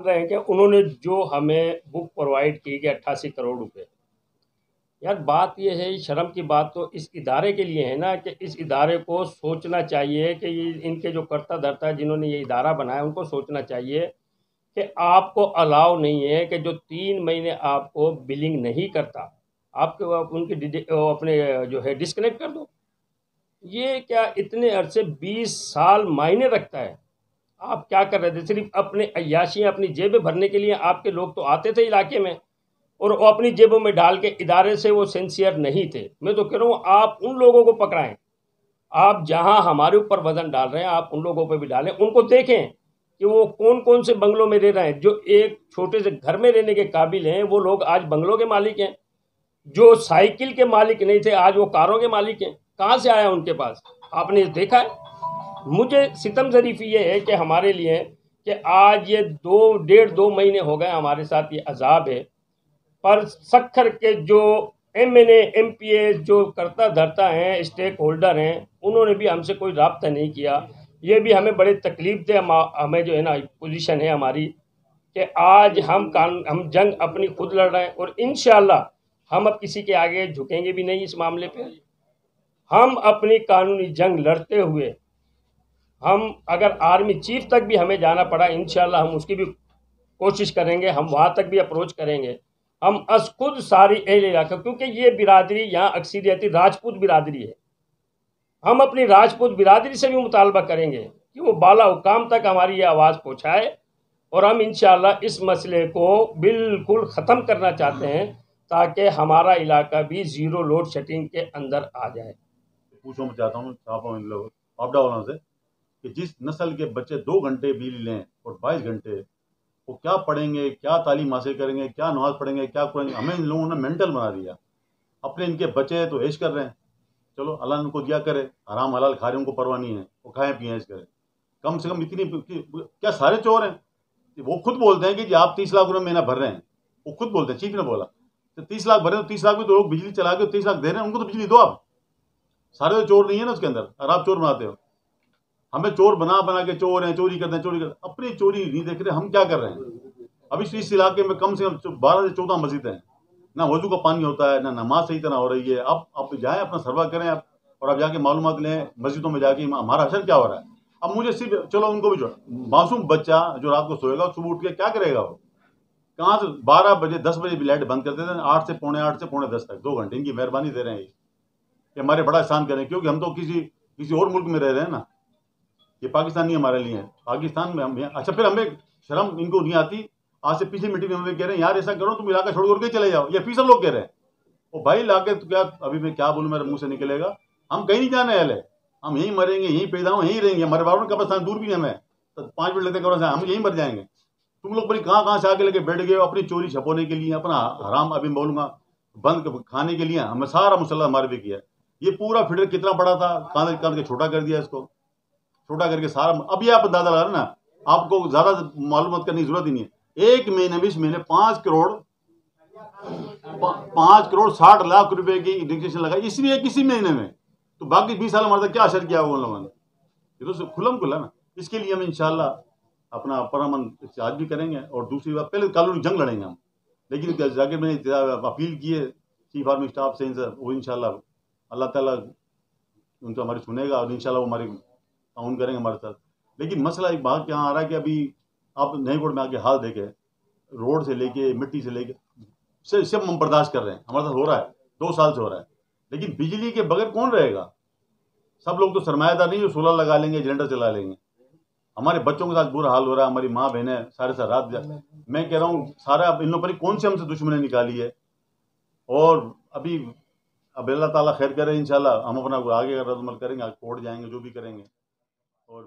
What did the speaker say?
رہے ہیں کہ انہوں نے جو ہمیں بک پرووائڈ کی کہ 88 کروڑ روپے. یار بات یہ ہے، شرم کی بات تو اس ادارے کے لیے ہے نا کہ اس ادارے کو سوچنا چاہیے کہ یہ ان کے جو کرتا دھرتا ہے جنہوں نے یہ ادارہ بنایا ان کو سوچنا چاہیے کہ آپ کو الاؤ نہیں ہے کہ جو 3 مہینے آپ کو بلنگ نہیں کرتا آپ کے ان کی اپنے جو ہے ڈسکنیکٹ کر دو. یہ کیا اتنے عرصے 20 سال معنی رکھتا ہے؟ آپ کیا کر رہے تھے؟ صرف اپنے عیاشیاں اپنی جیبیں بھرنے کے لیے آپ کے لوگ تو آتے تھے علاقے میں اور وہ اپنی جیبوں میں ڈال کے ادارے سے وہ سینسیئر نہیں تھے. میں تو کہہ رہا ہوں آپ ان لوگوں کو پکڑائیں، آپ جہاں ہمارے اوپر وزن ڈال رہے ہیں آپ ان لوگوں پہ بھی ڈالیں. ان کو دیکھیں کہ وہ کون کون سے بنگلوں میں رہ رہے ہیں. جو ایک چھوٹے سے گھر میں رہنے کے قابل ہیں وہ لوگ آج بنگلوں کے مالک ہیں. جو سائیکل کے مالک نہیں تھے آج وہ کاروں کے مالک ہیں. کہاں سے آیا ان کے پاس؟ آپ نے دیکھا ہے؟ مجھے ستم ظریفی یہ ہے کہ ہمارے لیے کہ آج یہ 1.5-2 مہینے ہو گئے ہمارے ساتھ یہ عذاب ہے. پر سکھر کے جو M N A M P A جو کرتا دھرتا ہیں اسٹیک ہولڈر ہیں انہوں نے بھی ہم سے کوئی رابطہ نہیں کیا. یہ بھی ہمیں بڑے تکلیف دے ہمیں جو ہے نا پوزیشن ہے ہماری کہ آج ہم جنگ اپنی خود لڑ رہے ہیں اور انشاءاللہ ہم اب کسی کے آگے جھکیں گے بھی نہیں. اس معاملے پہ ہم اپنی قانونی جنگ لڑتے ہوئے ہم اگر آرمی چیف تک بھی ہمیں جانا پڑا انشاءاللہ ہم اس کی بھی کوشش کریں گے. ہم وہاں تک بھی اپروچ کریں گے. ہم از خود ساری اہل علاقہ کیونکہ یہ برادری یہاں اکثریتی راجپوت برادری ہے. ہم اپنی راجپوت برادری سے بھی مطالبہ کریں گے کہ وہ بالا حکام تک ہماری یہ آواز پہنچائے اور ہم انشاءاللہ اس مسئلے کو بالکل ختم کرنا چاہتے ہیں تاکہ ہمارا علاقہ بھی زیرو لوڈ شیڈنگ کے اندر آ جائے. پوچھنا چاہتا ہوں آپ ڈاؤن سے کہ جس نسل کے بچے 2 گھنٹے بجلی لیں اور 22 گھنٹے وہ کیا پڑھیں گے، کیا تعلیم حاصل کریں گے، کیا نماز پڑھیں گے، کیا کریں گے؟ ہمیں ان لوگوں نے مینٹل بنا دیا. اپنے ان کے بچے تو عیش کر رہے ہیں، چلو اللہ ان کو دیا کرے، حرام حلال کھا رہے ہیں ان کو پرواہ نہیں ہے، وہ کھائیں پئیں عیش کریں. کم سے کم اتنی کیا سارے چور ہیں؟ وہ خود بولتے ہیں کہ جی آپ 30 لاکھ روپے مہینہ بھر رہے ہیں. وہ خود بولتے ہیں، چیف نے بولا تو 30 لاکھ بھرے تو 30 لاکھ میں تو لوگ بجلی چلا کے 30 لاکھ دے رہے ہیں، ان کو تو بجلی دو. آپ سارے تو چور نہیں ہے نا اس کے اندر، اور آپ چور بناتے ہو. ہمیں چور بنا کے چور ہیں، چوری کرتے ہیں، چوری کرتے ہیں. اپنی چوری نہیں دیکھ رہے ہم کیا کر رہے ہیں. ابھی اس علاقے میں کم سے کم 12 سے 14 مسجدیں ہیں، نہ وضو کا پانی ہوتا ہے، نہ نماز صحیح طرح ہو رہی ہے. اب جائیں اپنا سروے کریں اور اب جا کے معلومات لیں مسجدوں میں جا کے ہمارا اثر کیا ہو رہا ہے. اب مجھے صرف چلو ان کو بھی معصوم بچہ جو رات کو سوئے گا صبح اٹھ کے کیا کرے گا؟ وہ کہاں سے 12 بجے 10 بجے بھی لائٹ بند کرتے تھے، 8 سے پونے 8 سے پونے 10 تک 2 گھنٹے ان کی مہربانی دے رہے ہیں کہ ہمارے بڑا احسان کریں، کیونکہ ہم تو کسی اور ملک میں رہ رہے ہیں نا. یہ پاکستان نہیں ہمارے لیے ہے. پاکستان میں ہم اچھا پھر ہمیں شرم ان کو نہیں آتی. آج سے پچھلی میٹنگ میں ہمیں کہہ رہے ہیں یار ایسا کرو تم علاقہ چھوڑ کر کے چلے جاؤ. یہ فیصد لوگ کہہ رہے ہیں. وہ بھائی علاقے تو کیا ابھی میں کیا بولوں، میرے منہ سے نکلے گا. ہم کہیں نہیں جانے والے، ہم یہیں مریں گے، یہیں پیدا ہوں، یہیں رہیں گے. ہمارے باپ قبرستان دور بھی نہیں ہمیں 5 منٹ لگتے قبرستان، ہم یہیں مر جائیں گے. تم لوگ بڑی کہاں سے آگے لے کے بیٹھ گئے ہو اپنی چوری چھپونے کے لیے، اپنا حرام ابھی بولوں گا بند کھانے کے لیے. ہمیں سارا مسئلہ ہمارے بھی کیا. یہ پورا فیڈر کتنا بڑا تھا، کاند کے چھوٹا کر دیا اس کو، چھوٹا کر کے سارا. اب یہ آپ اندازہ لگا نا، آپ کو زیادہ معلومات کرنے کی ضرورت ہی نہیں ہے. ایک مہینے میں اس مہینے 5 کروڑ 60 لاکھ روپے کی رجسٹریشن لگائی اس لیے کسی مہینے میں. تو باقی 20 سال ہمارا کیا اثر کیا ان لوگوں نے؟ یہ تو کھلم کھلا نا. اس کے لیے ہم انشاءاللہ اپنا پرامن احتجاج بھی کریں گے اور دوسری بات پہلے قانونی جنگ لڑیں گے ہم. لیکن جا کے میں نے اپیل کی ہے چیف آرمی اسٹاف سے، وہ انشاءاللہ اللہ تعالیٰ ان کو ہماری سنے گا اور انشاءاللہ وہ ہماری تعاون کریں گے ہمارے ساتھ. لیکن مسئلہ ایک بات کہاں آ رہا ہے کہ ابھی آپ نئی کوٹ میں آ کے حال دیکھیں، روڈ سے لے کے مٹی سے لے کے سب ہم برداشت کر رہے ہیں. ہمارے ساتھ ہو رہا ہے، 2 سال سے ہو رہا ہے. لیکن بجلی کے بغیر کون رہے گا؟ سب لوگ تو سرمایہ دار نہیں جو سولر لگا لیں گے، جنریٹر چلا لیں گے. ہمارے بچوں کے ساتھ برا حال ہو رہا ہے. ہماری ماں بہنیں سارے رات میں کہہ رہا ہوں سارا ان لوگوں پر کون سے ہم سے دشمنی نکالی ہے. اور اب اللہ تعالیٰ خیر کرے انشاءاللہ ہم اپنا آگے رد عمل کریں گے، کورٹ جائیں گے، جو بھی کریں گے. اور